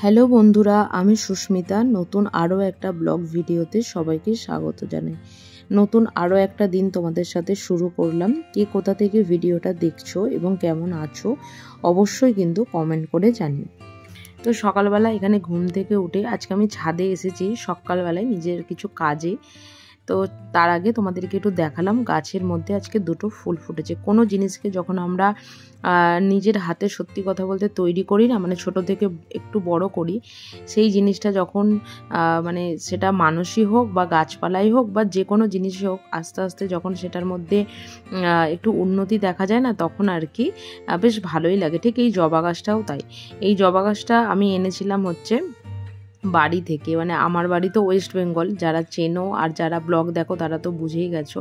Hello বন্ধুরা, আমি সুস্মিতা। নতুন আরও একটা ব্লগ ভিডিওতে সবাইকে স্বাগত জানাই। নতুন আরও একটা দিন তোমাদের সাথে শুরু করলাম। কে কোথা থেকে ভিডিওটা দেখছো এবং কেমন আছো অবশ্যই কিন্তু কমেন্ট করে জানিও। তো সকালবেলা এখানে ঘুম থেকে উঠে আজকে আমি ছাদে এসেছি সকালবেলায় নিজের কিছু কাজে। তো তার আগে তোমাদেরকে একটু দেখালাম গাছের মধ্যে আজকে দুটো ফুল ফুটেছে। কোনো জিনিসকে যখন আমরা নিজের হাতে সত্যি কথা বলতে তৈরি করি না, মানে ছোট থেকে একটু বড় করি, সেই জিনিসটা যখন মানে সেটা মানুষই হোক বা গাছপালাই হোক বা যে কোনো জিনিসই হোক, আস্তে আস্তে যখন সেটার মধ্যে একটু উন্নতি দেখা যায় না, তখন আর কি বেশ ভালোই লাগে। ঠিক এই জবা গাছটাও তাই। এই জবা গাছটা আমি এনেছিলাম হচ্ছে বাড়ি থেকে, মানে আমার বাড়ি তো ওয়েস্ট বেঙ্গল, যারা চেনো আর যারা ব্লগ দেখো তারা তো বুঝেই গেছো।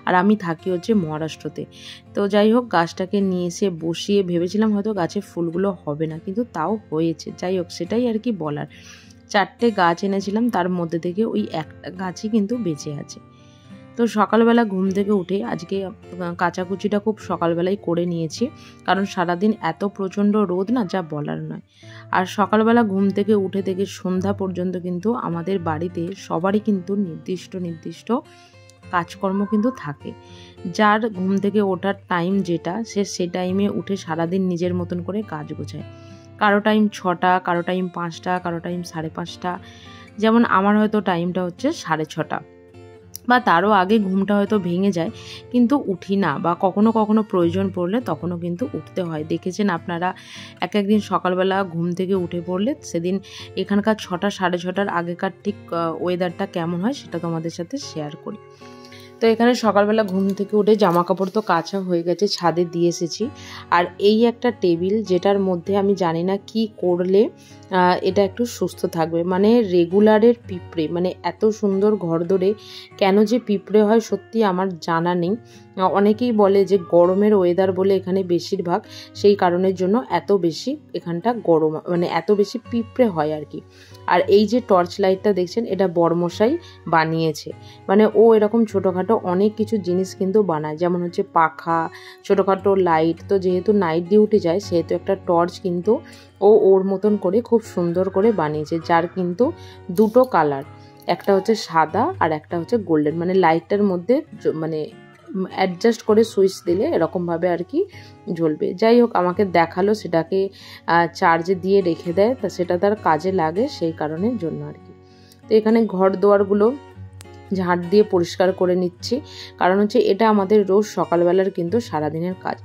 আর আমি থাকি হচ্ছে মহারাষ্ট্রতে। তো যাই হোক, গাছটাকে নিয়ে এসে বসিয়ে ভেবেছিলাম হয়তো গাছে ফুলগুলো হবে না, কিন্তু তাও হয়েছে। যাই হোক, সেটাই আর কি বলার। 4টে গাছ এনেছিলাম, তার মধ্যে থেকে ওই একটা গাছই কিন্তু বেঁচে আছে। তো সকালবেলা ঘুম থেকে উঠে আজকে কাচাকুচিটা খুব সকালবেলায় করে নিয়েছি, কারণ সারাদিন এত প্রচণ্ড রোদ না, যা বলার নয়। আর সকালবেলা ঘুম থেকে উঠে থেকে সন্ধ্যা পর্যন্ত কিন্তু আমাদের বাড়িতে সবারই কিন্তু নির্দিষ্ট কাজকর্ম কিন্তু থাকে। যার ঘুম থেকে ওঠার টাইম যেটা, সে টাইমে উঠে সারাদিন নিজের মতন করে কাজ গোছায়। কারো টাইম 6টা, কারো টাইম 5টা, কারো টাইম 5:30। যেমন আমার হয়তো টাইমটা হচ্ছে 6:30 বা তারও আগে ঘুমটা হয়তো ভেঙে যায়, কিন্তু উঠি না, বা কখনো কখনো প্রয়োজন পড়লে তখনও কিন্তু উঠতে হয়। দেখেছেন আপনারা, এক একদিন সকালবেলা ঘুম থেকে উঠে পড়লে সেদিন এখানকার 6টা 6:30 আগেকার ঠিক ওয়েদারটা কেমন হয় সেটা তোমাদের সাথে শেয়ার করি। তো এখানে সকালবেলা ঘুম থেকে উঠে জামা কাপড় তো কাচা হয়ে গেছে, ছাদে দিয়ে এসেছি। আর এই একটা টেবিল, যেটার মধ্যে আমি জানি না কি করলে এটা একটু সুস্থ থাকবে। মানে রেগুলারের পিঁপড়ে, মানে এত সুন্দর ঘর ধরে কেন যে পিঁপড়ে হয় সত্যি আমার জানা নেই। অনেকেই বলে যে গরমের ওয়েদার বলে এখানে বেশিরভাগ, সেই কারণের জন্য এত বেশি এখানটা গরম, মানে এত বেশি পিঁপড়ে হয় আর কি। আর এই যে টর্চ লাইটটা দেখছেন, এটা বড়মশাই বানিয়েছে। মানে ও এরকম ছোটোখাটো অনেক কিছু জিনিস কিন্তু বানায়, যেমন হচ্ছে পাখা, ছোটোখাটো লাইট। তো যেহেতু নাইট ডিউটি যায়, সেহেতু একটা টর্চ কিন্তু ও ওর মতন করে খুব সুন্দর করে বানিয়েছে, যার কিন্তু দুটো কালার, একটা হচ্ছে সাদা আর একটা হচ্ছে গোল্ডেন। মানে লাইটটার মধ্যে মানে অ্যাডজাস্ট করে সুইচ দিলে এরকমভাবে আর কি জ্বলবে। যাই হোক, আমাকে দেখালো সেটাকে চার্জে দিয়ে রেখে দেয়, তা সেটা তার কাজে লাগে, সেই কারণের জন্য আর কি। তো এখানে ঘর দুয়ারগুলো ঝাঁট দিয়ে পরিষ্কার করে নিচ্ছি, কারণ হচ্ছে এটা আমাদের রোজ সকালবেলার কিন্তু সারাদিনের কাজ।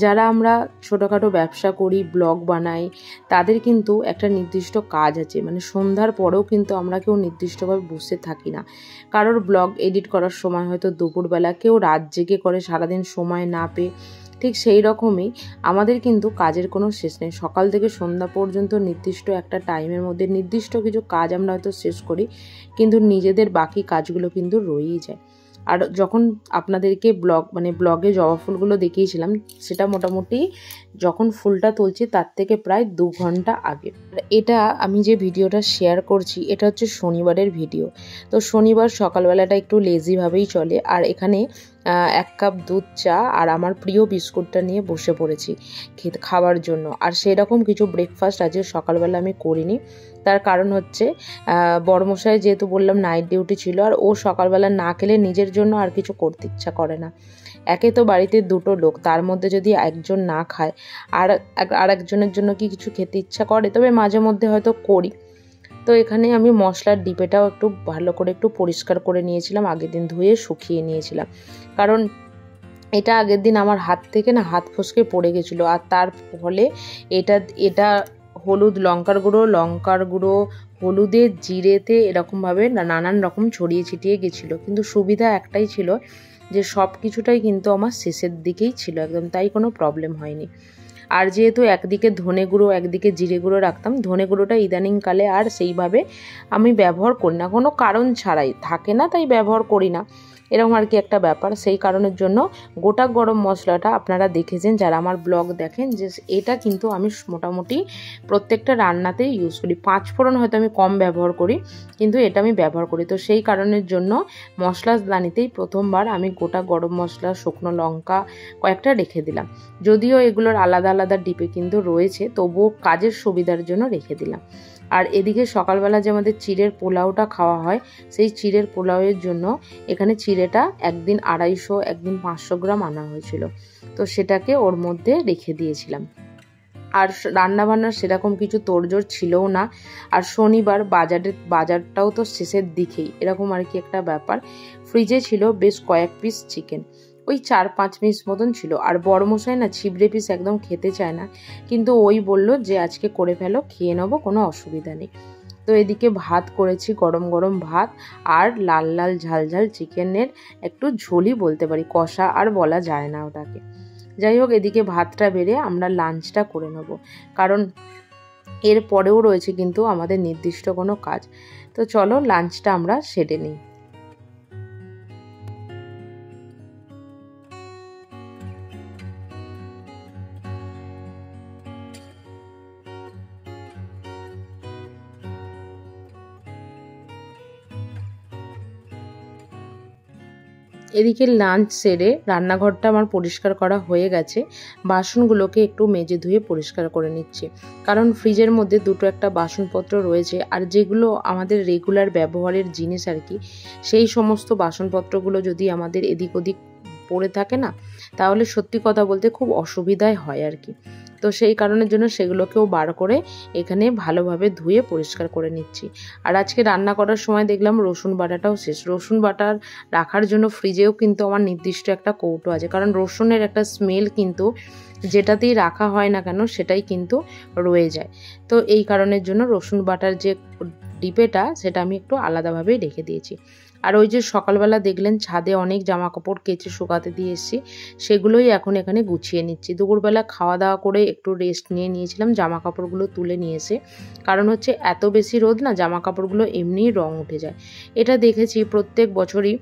যারা আমরা ছোটোখাটো ব্যবসা করি, ব্লগ বানাই, তাদের কিন্তু একটা নির্দিষ্ট কাজ আছে। মানে সন্ধ্যার পরেও কিন্তু আমরা কেউ নির্দিষ্টভাবে বসে থাকি না। কারোর ব্লগ এডিট করার সময় হয়তো দুপুরবেলা, কেউ রাত জেগে করে সারাদিন সময় না পেয়ে। ঠিক সেই রকমই আমাদের কিন্তু কাজের কোনো শেষ নেই। সকাল থেকে সন্ধ্যা পর্যন্ত নির্দিষ্ট একটা টাইমের মধ্যে নির্দিষ্ট কিছু কাজ আমরা হয়তো শেষ করি, কিন্তু নিজেদের বাকি কাজগুলো কিন্তু রয়েই যায়। আর যখন আপনাদেরকে ব্লগে জবা ফুলগুলো দেখিয়েছিলাম, সেটা মোটামুটি যখন ফুলটা তুলছি তার থেকে প্রায় 2 ঘন্টা আগে। এটা আমি যে ভিডিওটা শেয়ার করছি, এটা হচ্ছে শনিবারের ভিডিও। তো শনিবার সকালবেলাটা একটু লেজিভাবেই চলে। আর এখানে 1 কাপ দুধ চা আর আমার প্রিয় বিস্কুটটা নিয়ে বসে পড়েছি খাবার জন্য। আর সেরকম কিছু ব্রেকফাস্ট আজকে সকালবেলা আমি করিনি। তার কারণ হচ্ছে বড়মশাই যেহেতু বললাম নাইট ডিউটি ছিল, আর ও সকালবেলা না খেলে নিজের জন্য আর কিছু করতে ইচ্ছা করে না। একে তো বাড়িতে 2টো লোক, তার মধ্যে যদি একজন না খায়, আর একজনের জন্য কি কিছু খেতে ইচ্ছা করে? তবে মাঝে মধ্যে হয়তো করি। তো এখানে আমি মশলার ডিপেটাও একটু ভালো করে একটু পরিষ্কার করে নিয়েছিলাম, আগের দিন ধুয়ে শুকিয়ে নিয়েছিলাম, কারণ এটা আগের দিন আমার হাত থেকে না হাত ফসকে পড়ে গেছিলো। আর তার ফলে এটা হলুদ, লঙ্কার গুঁড়ো, হলুদে, জিরেতে এরকমভাবে নানান রকম ছড়িয়ে ছিটিয়ে গেছিলো। কিন্তু সুবিধা একটাই ছিল যে সব কিছুটাই কিন্তু আমার শেষের দিকেই ছিল একদম, তাই কোনো প্রবলেম হয়নি। আর যেহেতু একদিকে ধনে গুঁড়ো একদিকে জিরে গুঁড়ো রাখতাম, ধনে গুঁড়োটা ইদানিংকালে আর সেইভাবে আমি ব্যবহার করি না, কোনো কারণ ছাড়াই থাকে না, তাই ব্যবহার করি না। এরকম আর কি একটা ব্যাপার। সেই কারণের জন্য গোটা গরম মশলাটা আপনারা দেখেছেন যারা আমার ব্লগ দেখেন, যে এটা কিন্তু আমি মোটামুটি প্রত্যেকটা রান্নাতেই ইউজ করি। 5 ফোড়ন হয়তো আমি কম ব্যবহার করি, কিন্তু এটা আমি ব্যবহার করি। তো সেই কারণের জন্য মশলাদানিতেই প্রথমবার আমি গোটা গরম মশলা, শুকনো লঙ্কা কয়েকটা রেখে দিলাম। যদিও এগুলোর আলাদা আলাদা ডিপে কিন্তু রয়েছে, তবুও কাজের সুবিধার জন্য রেখে দিলাম। আর এদিকে সকালবেলা যে আমাদের চিড়ের পোলাওটা খাওয়া হয়, সেই চিড়ের পোলাওয়ের জন্য এখানে চিড়েটা একদিন 250 একদিন 500 গ্রাম আনা হয়েছিল, তো সেটাকে ওর মধ্যে রেখে দিয়েছিলাম। আর রান্নাবান্নার সেরকম কিছু তোড়জোড় ছিলও না। আর শনিবার বাজারটাও তো শেষের দিকেই, এরকম আর কি একটা ব্যাপার। ফ্রিজে ছিল বেশ কয়েক পিস চিকেন, ওই 4-5 পিস মতন ছিল। আর বড়মশাই না ছিবড়ে পিস একদম খেতে চায় না, কিন্তু ওই বলল যে আজকে করে ফেলো, খেয়ে নেবো, কোনো অসুবিধা নেই। তো এদিকে ভাত করেছি, গরম গরম ভাত, আর লাল লাল ঝাল ঝাল চিকেনের একটু ঝোলই বলতে পারি, কষা আর বলা যায় না ওটাকে। যাই হোক, এদিকে ভাতটা বেড়ে আমরা লাঞ্চটা করে নেব, কারণ এর পরেও রয়েছে কিন্তু আমাদের নির্দিষ্ট কোনো কাজ। তো চলো লাঞ্চটা আমরা সেরে নিই। এদিকে লাঞ্চ সেরে রান্নাঘরটা আমার পরিষ্কার করা হয়ে গেছে। বাসনগুলোকে একটু মেজে ধুয়ে পরিষ্কার করে নিচ্ছি, কারণ ফ্রিজের মধ্যে দুটো একটা বাসনপত্র রয়েছে, আর যেগুলো আমাদের রেগুলার ব্যবহারের জিনিস আর কি, সেই সমস্ত বাসনপত্রগুলো যদি আমাদের এদিক ওদিক পড়ে থাকে না, তাহলে সত্যি কথা বলতে খুব অসুবিধাই হয় আর কি। তো সেই কারণের জন্য সেগুলোকেও বার করে এখানে ভালোভাবে ধুয়ে পরিষ্কার করে নিচ্ছি। আর আজকে রান্না করার সময় দেখলাম রসুন বাটাটাও শেষ। রসুন বাটার রাখার জন্য ফ্রিজেও কিন্তু আমার নির্দিষ্ট একটা কৌটো আছে, কারণ রসুনের একটা স্মেল কিন্তু যেটাতেই রাখা হয় না কেন সেটাই কিন্তু রয়ে যায়। তো এই কারণের জন্য রসুন বাটার যে ডিপেটা সেটা আমি একটু আলাদাভাবেই রেখে দিয়েছি। আর ওই যে সকালবেলা দেখলেন ছাদে অনেক জামা কাপড় কেচে শুকাতে দিয়ে এসেছি, সেগুলোই এখন এখানে গুছিয়ে নিচ্ছি। দুপুরবেলা খাওয়া দাওয়া করে একটু রেস্ট নিয়েছিলাম, জামা কাপড়গুলো তুলে নিয়ে এসে, কারণ হচ্ছে এত বেশি রোদ না, জামা কাপড়গুলো এমনিই রং উঠে যায়। এটা দেখেছি প্রত্যেক বছরই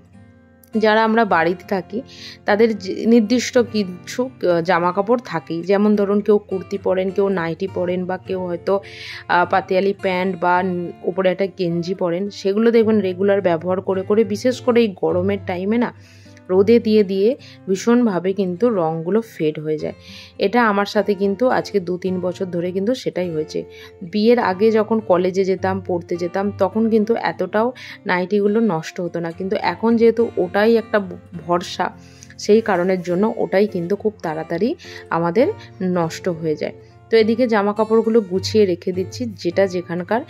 যারা আমরা বাড়িতে থাকি তাদের নির্দিষ্ট কিছু জামা কাপড় থাকেই, যেমন ধরুন কেউ কুর্তি পরেন, কেউ নাইটি পরেন, বা কেউ হয়তো পাতিয়ালি প্যান্ট বা উপরে একটা গেঞ্জি পরেন। সেগুলো দেখবেন রেগুলার ব্যবহার করে করে, বিশেষ করে এই গরমের টাইমে না রোদে দিয়ে দিয়ে ভীষণভাবে কিন্তু রঙগুলো ফেড হয়ে যায়। এটা আমার সাথে কিন্তু আজকে 2-3 বছর ধরে কিন্তু সেটাই হয়েছে। বিয়ের আগে যখন কলেজে যেতাম, পড়তে যেতাম, তখন কিন্তু এতটাও নাইটিগুলো নষ্ট হতো না, কিন্তু এখন যেহেতু ওটাই একটা ভরসা, সেই কারণের জন্য ওটাই কিন্তু খুব তাড়াতাড়ি আমাদের নষ্ট হয়ে যায়। তো এদিকে জামা কাপড়গুলো গুছিয়ে রেখে দিচ্ছি, যেটা যেখানকার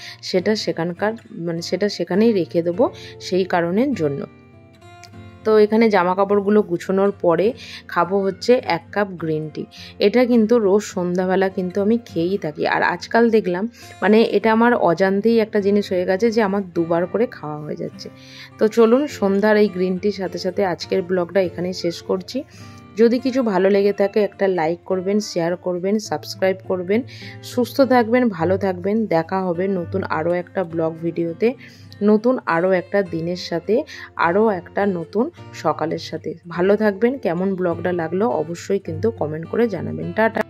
সেখানকার, মানে সেটা সেখানেই রেখে দেবো, সেই কারণের জন্য। তো এখানে জামা কাপড়গুলো গুছোনোর পরে খাবো হচ্ছে 1 কাপ গ্রিন টি। এটা কিন্তু রোজ সন্ধ্যাবেলা কিন্তু আমি খেয়েই থাকি। আর আজকাল দেখলাম মানে এটা আমার অজান্তেই একটা জিনিস হয়ে গেছে যে আমার 2বার করে খাওয়া হয়ে যাচ্ছে। তো চলুন সন্ধ্যার এই গ্রিন টির সাথে সাথে আজকের ব্লগটা এখানেই শেষ করছি। যদি কিছু ভালো লেগে থাকে একটা লাইক করবেন, শেয়ার করবেন, সাবস্ক্রাইব করবেন। সুস্থ থাকবেন, ভালো থাকবেন। দেখা হবে নতুন আরও একটা ব্লগ ভিডিওতে, নতুন আরও একটা দিনের সাথে, আরও একটা নতুন সকালের সাথে। ভালো থাকবেন। কেমন ব্লগটা লাগলো অবশ্যই কিন্তু কমেন্ট করে জানাবেন। টাটা।